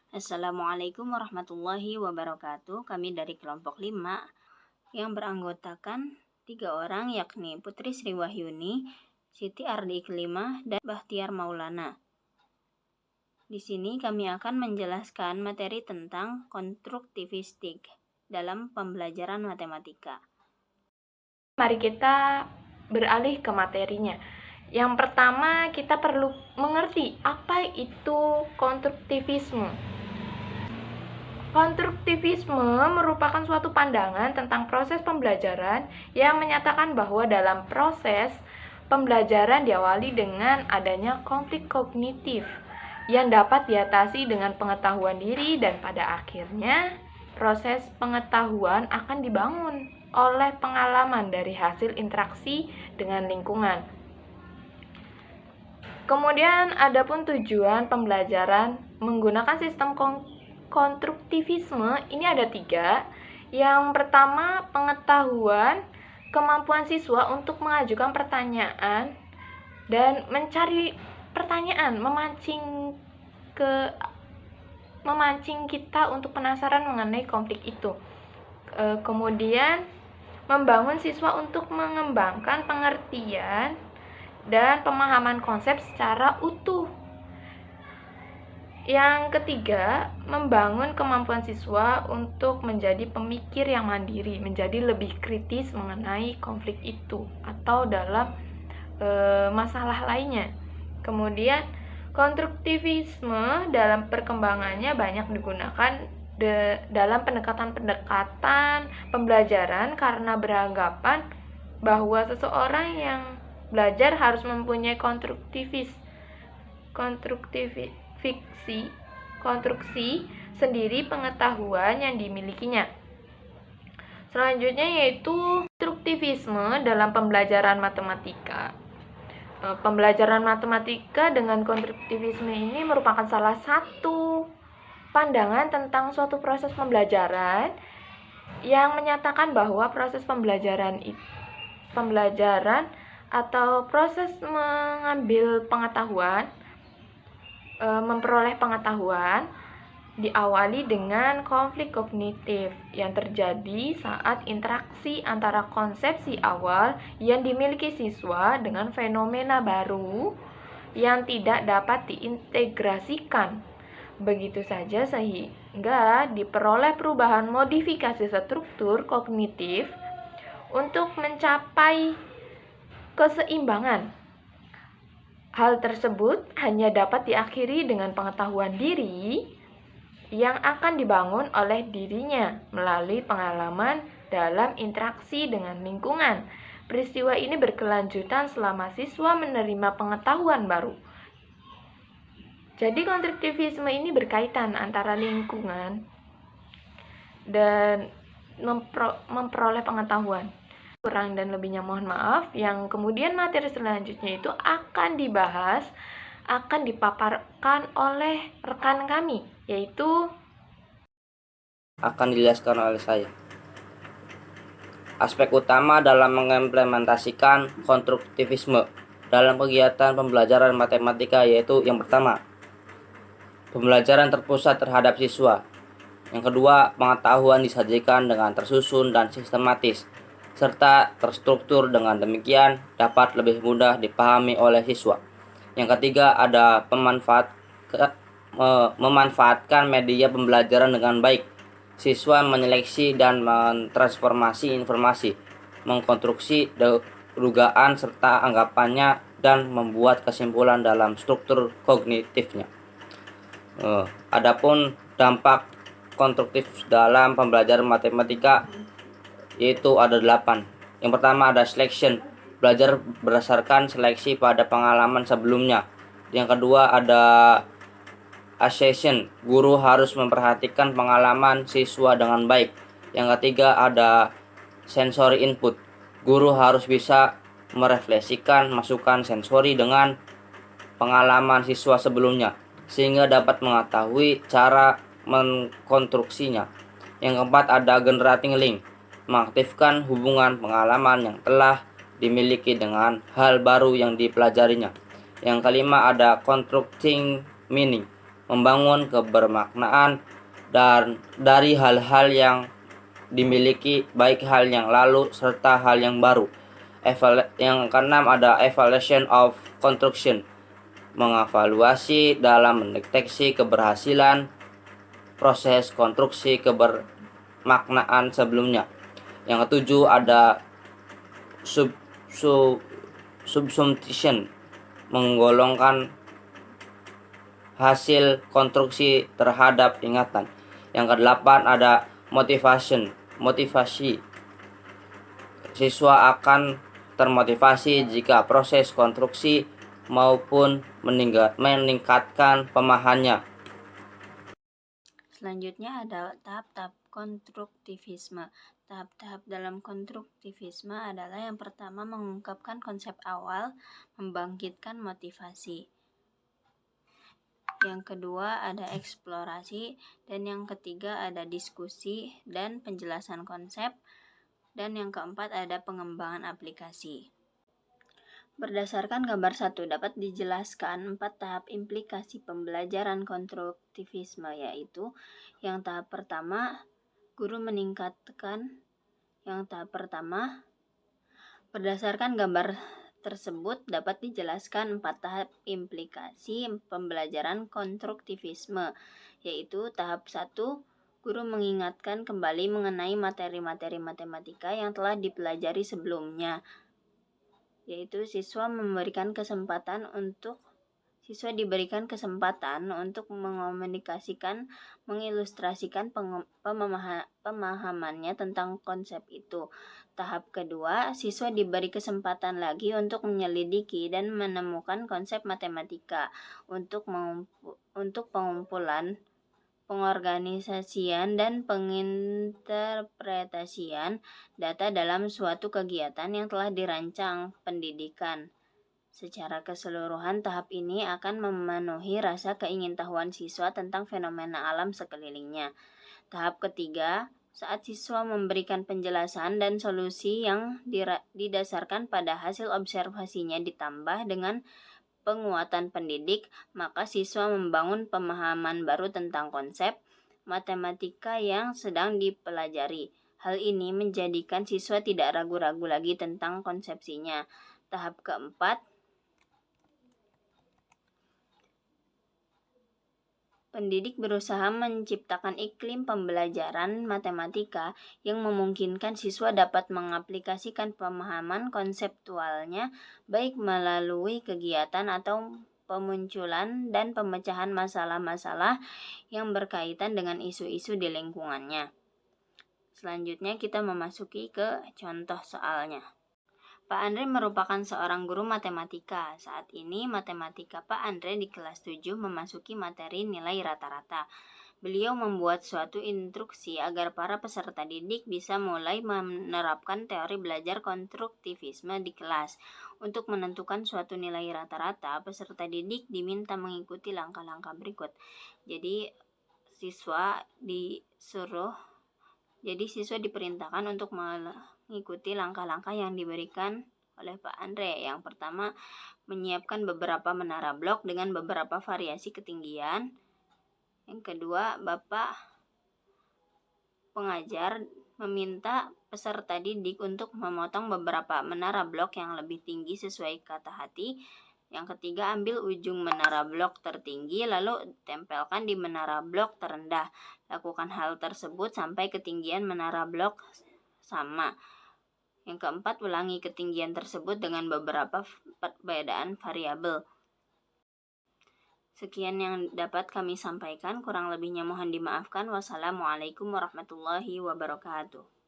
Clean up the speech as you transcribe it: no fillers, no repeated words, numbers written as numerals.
Assalamualaikum warahmatullahi wabarakatuh. Kami dari kelompok 5 yang beranggotakan 3 orang, yakni Putri Sri Wahyuni, Siti Ardi Iklimah, dan Bahtiar Maulana. Di sini kami akan menjelaskan materi tentang konstruktivistik dalam pembelajaran matematika. Mari kita beralih ke materinya. Yang pertama, kita perlu mengerti apa itu konstruktivisme. Konstruktivisme merupakan suatu pandangan tentang proses pembelajaran yang menyatakan bahwa dalam proses pembelajaran diawali dengan adanya konflik kognitif yang dapat diatasi dengan pengetahuan diri, dan pada akhirnya proses pengetahuan akan dibangun oleh pengalaman dari hasil interaksi dengan lingkungan. Kemudian adapun tujuan pembelajaran menggunakan sistem konstruktivisme ini ada 3. Yang pertama, pengetahuan, kemampuan siswa untuk mengajukan pertanyaan dan mencari pertanyaan, memancing kita untuk penasaran mengenai konflik itu. Kemudian membangun siswa untuk mengembangkan pengertian dan pemahaman konsep secara utuh. Yang ketiga, membangun kemampuan siswa untuk menjadi pemikir yang mandiri, menjadi lebih kritis mengenai konflik itu atau dalam masalah lainnya. Kemudian, konstruktivisme dalam perkembangannya banyak digunakan dalam pendekatan pembelajaran karena beranggapan bahwa seseorang yang belajar harus mempunyai konstruksi sendiri pengetahuan yang dimilikinya. Selanjutnya yaitu konstruktivisme dalam pembelajaran matematika. Pembelajaran matematika dengan konstruktivisme ini merupakan salah satu pandangan tentang suatu proses pembelajaran yang menyatakan bahwa proses pembelajaran atau proses mengambil pengetahuan, memperoleh pengetahuan diawali dengan konflik kognitif yang terjadi saat interaksi antara konsepsi awal yang dimiliki siswa dengan fenomena baru yang tidak dapat diintegrasikan begitu saja sehingga diperoleh perubahan modifikasi struktur kognitif untuk mencapai keseimbangan. Hal tersebut hanya dapat diakhiri dengan pengetahuan diri yang akan dibangun oleh dirinya melalui pengalaman dalam interaksi dengan lingkungan. Peristiwa ini berkelanjutan selama siswa menerima pengetahuan baru. Jadi konstruktivisme ini berkaitan antara lingkungan dan memperoleh pengetahuan. Kurang dan lebihnya mohon maaf. Yang kemudian materi selanjutnya itu akan dipaparkan oleh rekan kami, yaitu akan dijelaskan oleh saya. Aspek utama dalam mengimplementasikan konstruktivisme dalam kegiatan pembelajaran matematika yaitu yang pertama, pembelajaran terpusat terhadap siswa. Yang kedua, pengetahuan disajikan dengan tersusun dan sistematis, serta terstruktur dengan demikian dapat lebih mudah dipahami oleh siswa. Yang ketiga, ada memanfaatkan media pembelajaran dengan baik. Siswa menyeleksi dan mentransformasi informasi, mengkonstruksi dugaan serta anggapannya, dan membuat kesimpulan dalam struktur kognitifnya. Adapun dampak konstruktif dalam pembelajaran matematika yaitu ada 8. Yang pertama ada selection, belajar berdasarkan seleksi pada pengalaman sebelumnya. Yang kedua ada assessment, guru harus memperhatikan pengalaman siswa dengan baik. Yang ketiga ada sensory input, guru harus bisa merefleksikan masukan sensori dengan pengalaman siswa sebelumnya sehingga dapat mengetahui cara mengkonstruksinya. Yang keempat ada generating link, mengaktifkan hubungan pengalaman yang telah dimiliki dengan hal baru yang dipelajarinya. Yang kelima ada constructing meaning, membangun kebermaknaan dan dari hal-hal yang dimiliki, baik hal yang lalu serta hal yang baru. Yang keenam ada evaluation of construction, mengevaluasi dalam mendeteksi keberhasilan proses konstruksi kebermaknaan sebelumnya. Yang ketujuh ada subsumption, menggolongkan hasil konstruksi terhadap ingatan. Yang kedelapan ada motivasi. Siswa akan termotivasi jika proses konstruksi maupun meningkatkan pemahamannya. Selanjutnya ada tahap-tahap konstruktivisme. Tahap-tahap dalam konstruktivisme adalah yang pertama mengungkapkan konsep awal, membangkitkan motivasi. Yang kedua ada eksplorasi, dan yang ketiga ada diskusi dan penjelasan konsep, dan yang keempat ada pengembangan aplikasi. Berdasarkan gambar 1 dapat dijelaskan 4 tahap implikasi pembelajaran konstruktivisme, yaitu yang tahap pertama guru meningkatkan. Yang tahap pertama, berdasarkan gambar tersebut dapat dijelaskan 4 tahap implikasi pembelajaran konstruktivisme, yaitu tahap 1 guru mengingatkan kembali mengenai materi-materi matematika yang telah dipelajari sebelumnya, yaitu siswa diberikan kesempatan untuk mengomunikasikan, mengilustrasikan pemahamannya tentang konsep itu. Tahap kedua, siswa diberi kesempatan lagi untuk menyelidiki dan menemukan konsep matematika untuk pengumpulan, pengorganisasian, dan penginterpretasian data dalam suatu kegiatan yang telah dirancang pendidikan. Secara keseluruhan, tahap ini akan memenuhi rasa keingintahuan siswa tentang fenomena alam sekelilingnya. Tahap ketiga, saat siswa memberikan penjelasan dan solusi yang didasarkan pada hasil observasinya ditambah dengan penguatan pendidik, maka siswa membangun pemahaman baru tentang konsep matematika yang sedang dipelajari. Hal ini menjadikan siswa tidak ragu-ragu lagi tentang konsepsinya. Tahap keempat, pendidik berusaha menciptakan iklim pembelajaran matematika yang memungkinkan siswa dapat mengaplikasikan pemahaman konseptualnya baik melalui kegiatan atau pemunculan dan pemecahan masalah-masalah yang berkaitan dengan isu-isu di lingkungannya. Selanjutnya kita memasuki ke contoh soalnya. Pak Andre merupakan seorang guru matematika. Saat ini matematika Pak Andre di kelas 7 memasuki materi nilai rata-rata. Beliau membuat suatu instruksi agar para peserta didik bisa mulai menerapkan teori belajar konstruktivisme di kelas. Untuk menentukan suatu nilai rata-rata, peserta didik diminta mengikuti langkah-langkah berikut. Jadi siswa diperintahkan untuk mengikuti langkah-langkah yang diberikan oleh Pak Andre. Yang pertama, menyiapkan beberapa menara blok dengan beberapa variasi ketinggian. Yang kedua, Bapak pengajar meminta peserta didik untuk memotong beberapa menara blok yang lebih tinggi sesuai kata hati. Yang ketiga, ambil ujung menara blok tertinggi lalu tempelkan di menara blok terendah. Lakukan hal tersebut sampai ketinggian menara blok sama. Yang keempat, ulangi ketinggian tersebut dengan beberapa perbedaan variabel. Sekian yang dapat kami sampaikan, kurang lebihnya mohon dimaafkan. Wassalamualaikum warahmatullahi wabarakatuh.